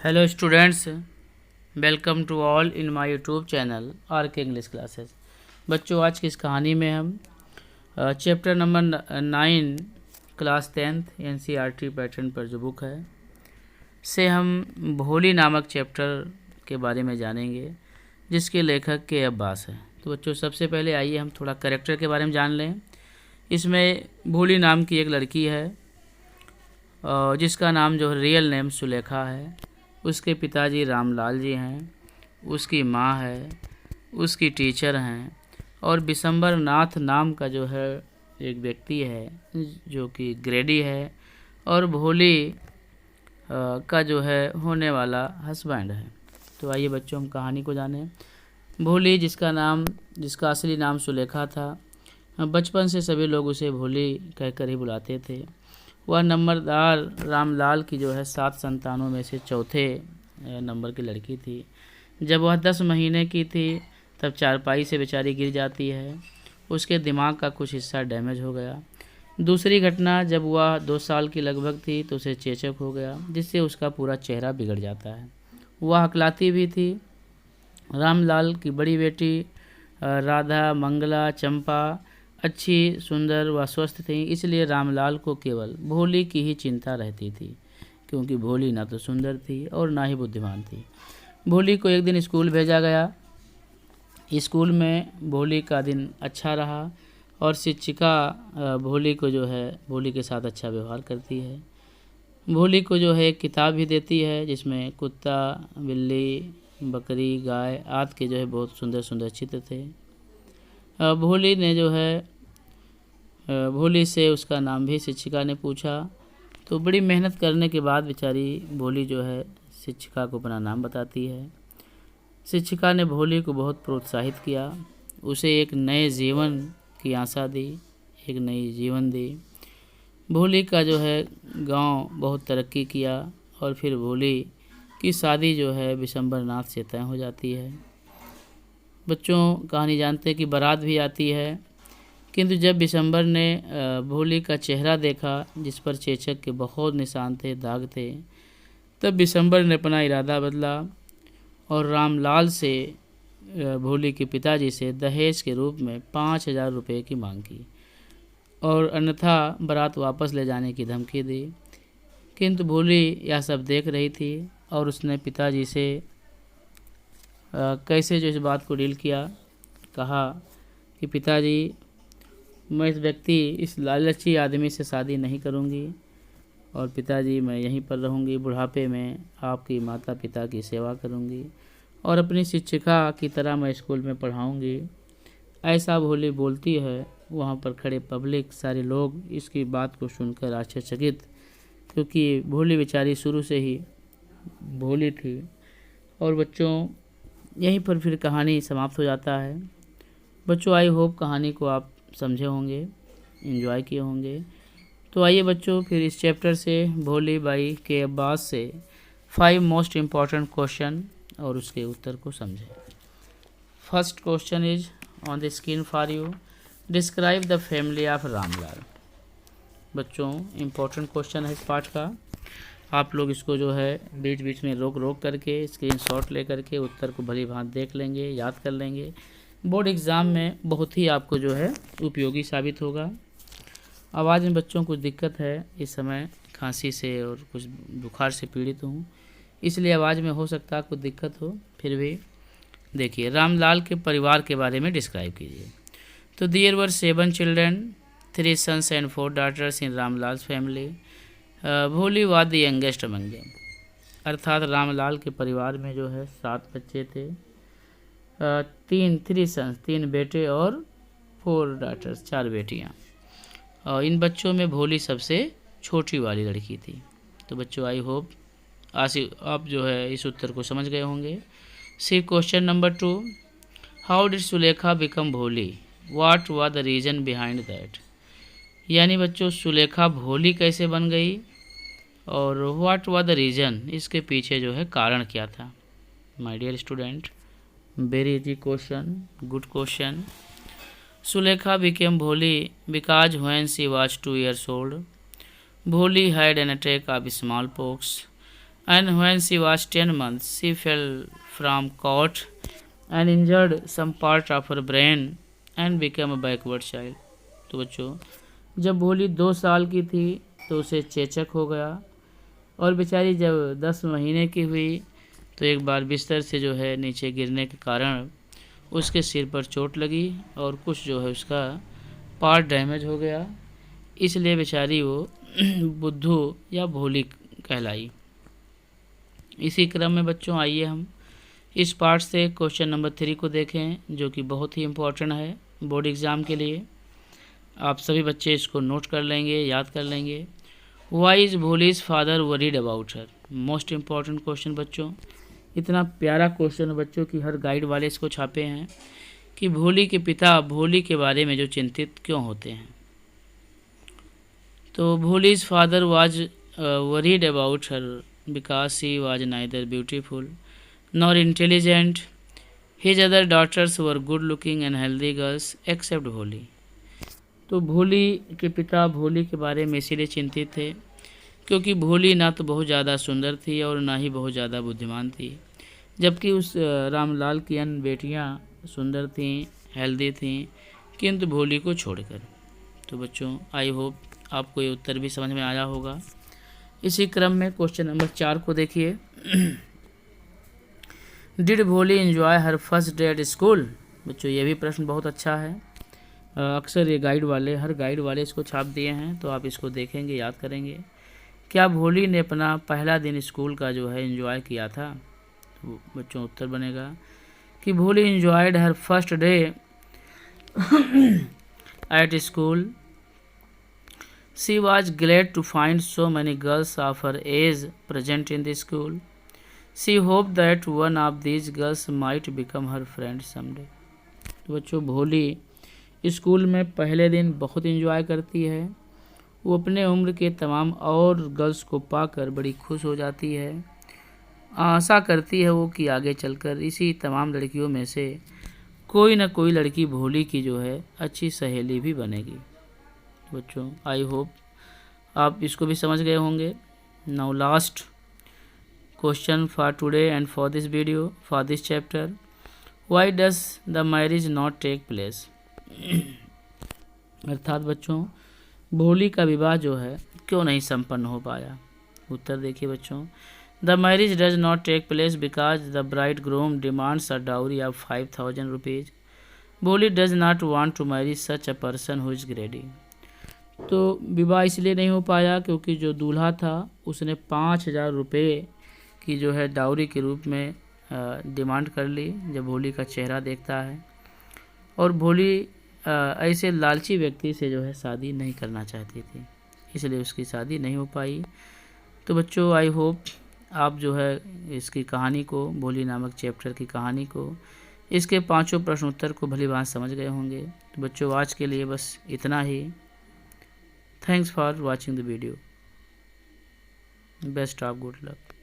Hello students, welcome to all in my YouTube channel R K English classes. बच्चों, आज की इस कहानी में हम chapter number 9 class 10th NCERT pattern पर जो बुक है से हम भोली नामक चैप्टर के बारे में जानेंगे, जिसके लेखक के अब्बास है। तो बच्चों, सबसे पहले आइए हम थोड़ा कैरेक्टर के बारे में जान लें। इसमें भोली नाम की एक लड़की है जिसका नाम जो है रियल नेम सुलेखा है। उसके पिताजी रामलाल जी हैं, उसकी माँ है, उसकी टीचर हैं और बिशंबर नाथ नाम का जो है एक व्यक्ति है जो कि ग्रेडी है और भोली का जो है होने वाला हस्बैंड है। तो आइए बच्चों, हम कहानी को जानें। भोली जिसका असली नाम सुलेखा था, बचपन से सभी लोग उसे भोली कहकर ही बुलाते थे। वह नंबरदार रामलाल की जो है 7 संतानों में से चौथे नंबर की लड़की थी। जब वह 10 महीने की थी तब चारपाई से बेचारी गिर जाती है। उसके दिमाग का कुछ हिस्सा डैमेज हो गया। दूसरी घटना, जब वह 2 साल की लगभग थी तो उसे चेचक हो गया, जिससे उसका पूरा चेहरा बिगड़ जाता है। वह हकलाती भी थी। रामलाल की बड़ी बेटी राधा, मंगला, चंपा अच्छी, सुंदर व स्वस्थ थी, इसलिए रामलाल को केवल भोली की ही चिंता रहती थी, क्योंकि भोली ना तो सुंदर थी और ना ही बुद्धिमान थी। भोली को एक दिन स्कूल भेजा गया। स्कूल में भोली का दिन अच्छा रहा और शिक्षिका भोली को जो है भोली के साथ अच्छा व्यवहार करती है। भोली को जो है एक किताब भी देती है जिसमें कुत्ता, बिल्ली, बकरी, गाय आदि के जो है बहुत सुंदर सुंदर चित्र थे। भोली ने जो है भोली से उसका नाम भी शिक्षिका ने पूछा, तो बड़ी मेहनत करने के बाद बेचारी भोली जो है शिक्षिका को अपना नाम बताती है। शिक्षिका ने भोली को बहुत प्रोत्साहित किया, उसे एक नए जीवन की आशा दी, एक नई जीवन दी। भोली का जो है गांव बहुत तरक्की किया और फिर भोली की शादी जो है बिशंबर नाथ से तय हो जाती है। बच्चों, कहानी जानते हैं कि बारात भी आती है, किंतु जब बिशंबर ने भोली का चेहरा देखा जिस पर चेचक के बहुत निशान थे, दाग थे, तब बिशंबर ने अपना इरादा बदला और रामलाल से भोली के पिताजी से दहेज के रूप में 5,000 रुपये की मांग की और अन्यथा बारात वापस ले जाने की धमकी दी। किंतु भोली यह सब देख रही थी और उसने पिताजी से कैसे जो इस बात को डील किया, कहा कि पिताजी, मैं इस लालची आदमी से शादी नहीं करूंगी और पिताजी, मैं यहीं पर रहूंगी, बुढ़ापे में आपकी माता पिता की सेवा करूंगी और अपनी शिक्षिका की तरह मैं स्कूल में पढ़ाऊंगी। ऐसा भोली बोलती है। वहाँ पर खड़े पब्लिक सारे लोग इसकी बात को सुनकर आश्चर्यचकित, क्योंकि भोली बेचारी शुरू से ही भोली थी। और बच्चों, यहीं पर फिर कहानी समाप्त हो जाता है। बच्चों, आई होप कहानी को आप समझे होंगे, एंजॉय किए होंगे। तो आइए बच्चों, फिर इस चैप्टर से भोली बाई के अब्बास से 5 मोस्ट इम्पॉर्टेंट क्वेश्चन और उसके उत्तर को समझें। First question is on the screen for you. Describe the family of Ramlal. बच्चों, इम्पोर्टेंट क्वेश्चन है इस पाठ का। आप लोग इसको जो है बीच बीच में रोक करके स्क्रीनशॉट ले करके उत्तर को भली भांति देख लेंगे, याद कर लेंगे। बोर्ड एग्ज़ाम में बहुत ही आपको जो है उपयोगी साबित होगा। आवाज़ में बच्चों को दिक्कत है, इस समय खांसी से और कुछ बुखार से पीड़ित हूँ, इसलिए आवाज़ में हो सकता है कुछ दिक्कत हो। फिर भी देखिए, रामलाल के परिवार के बारे में डिस्क्राइब कीजिए। तो there were 7 children, 3 sons and 4 daughters in Ramlal family. Bholi was the youngest among them. अर्थात रामलाल के परिवार में जो है 7 बच्चे थे, 3 सन्स, 3 बेटे और 4 डॉटर्स, 4 बेटियाँ। और इन बच्चों में भोली सबसे छोटी वाली लड़की थी। तो बच्चों, आई होप आप जो है इस उत्तर को समझ गए होंगे। See question number 2, how did Sulekha become Bholi, what was the reason behind that. यानी बच्चों, सुलेखा भोली कैसे बन गई और व्हाट वाज द रीज़न, इसके पीछे जो है कारण क्या था। My dear student, very easy question, good question. Sulekha became Bholi because when she was 2 years old, Bholi had an attack of smallpox And when she was 10 months, she fell from cot and injured some part of her brain and became a backward child. तो बच्चों, जब भोली 2 साल की थी तो उसे चेचक हो गया और बेचारी जब 10 महीने की हुई तो एक बार बिस्तर से जो है नीचे गिरने के कारण उसके सिर पर चोट लगी और कुछ जो है उसका पार्ट डैमेज हो गया, इसलिए बेचारी वो बुद्धू या भोली कहलाई। इसी क्रम में बच्चों आइए हम इस पार्ट से क्वेश्चन नंबर 3 को देखें, जो कि बहुत ही इम्पोर्टेंट है बोर्ड एग्ज़ाम के लिए। आप सभी बच्चे इसको नोट कर लेंगे, याद कर लेंगे। Why is Bholi's father worried about her? Most important question बच्चों, इतना प्यारा क्वेश्चन बच्चों की हर गाइड वाले इसको छापे हैं कि भोली के पिता भोली के बारे में जो चिंतित क्यों होते हैं। तो Bholi's father was worried about her because she was neither beautiful nor intelligent. His other daughters were good looking and healthy girls except Bholi. तो भोली के पिता भोली के बारे में इसीलिए चिंतित थे क्योंकि भोली ना तो बहुत ज़्यादा सुंदर थी और ना ही बहुत ज़्यादा बुद्धिमान थी, जबकि उस रामलाल की अन्य बेटियां सुंदर थीं, हेल्दी थीं, किंतु भोली को छोड़कर। तो बच्चों आई होप आपको ये उत्तर भी समझ में आया होगा। इसी क्रम में क्वेश्चन नंबर 4 को देखिए। डिड भोली enjoy her first day at school? बच्चों ये भी प्रश्न बहुत अच्छा है। अक्सर ये गाइड वाले हर गाइड वाले इसको छाप दिए हैं, तो आप इसको देखेंगे, याद करेंगे। क्या भोली ने अपना पहला दिन स्कूल का जो है एंजॉय किया था? तो बच्चों उत्तर बनेगा कि Bholi enjoyed her first day at school. She was glad to find so many girls of her age present in the school. She hope that one of these girls might become her friend someday. तो बच्चों भोली school में पहले दिन बहुत enjoy करती है। वो अपने उम्र के तमाम और गर्ल्स को पाकर बड़ी खुश हो जाती है। आशा करती है वो कि आगे चलकर इसी तमाम लड़कियों में से कोई ना कोई लड़की भोली की जो है अच्छी सहेली भी बनेगी। बच्चों आई होप आप इसको भी समझ गए होंगे। Now last question for today and for this video for this chapter, why does the marriage not take place? अर्थात बच्चों भोली का विवाह जो है क्यों नहीं संपन्न हो पाया? उत्तर देखिए बच्चों, the marriage does not take place because the bride groom demands a dowry of 5000 rupees. Bholi does not want to marry such a person who is greedy. तो विवाह इसलिए नहीं हो पाया क्योंकि जो दूल्हा था उसने 5000 रुपये की जो है डाउरी के रूप में डिमांड कर ली जब भोली का चेहरा देखता है, और भोली ऐसे लालची व्यक्ति से जो है शादी नहीं करना चाहती थी, इसलिए उसकी शादी नहीं हो पाई। तो बच्चों आई होप आप जो है इसकी कहानी को, भोली नामक चैप्टर की कहानी को, इसके 5 प्रश्न उत्तर को भलीभांति समझ गए होंगे। तो बच्चों आज के लिए बस इतना ही। Thanks for watching the video. Best of good luck.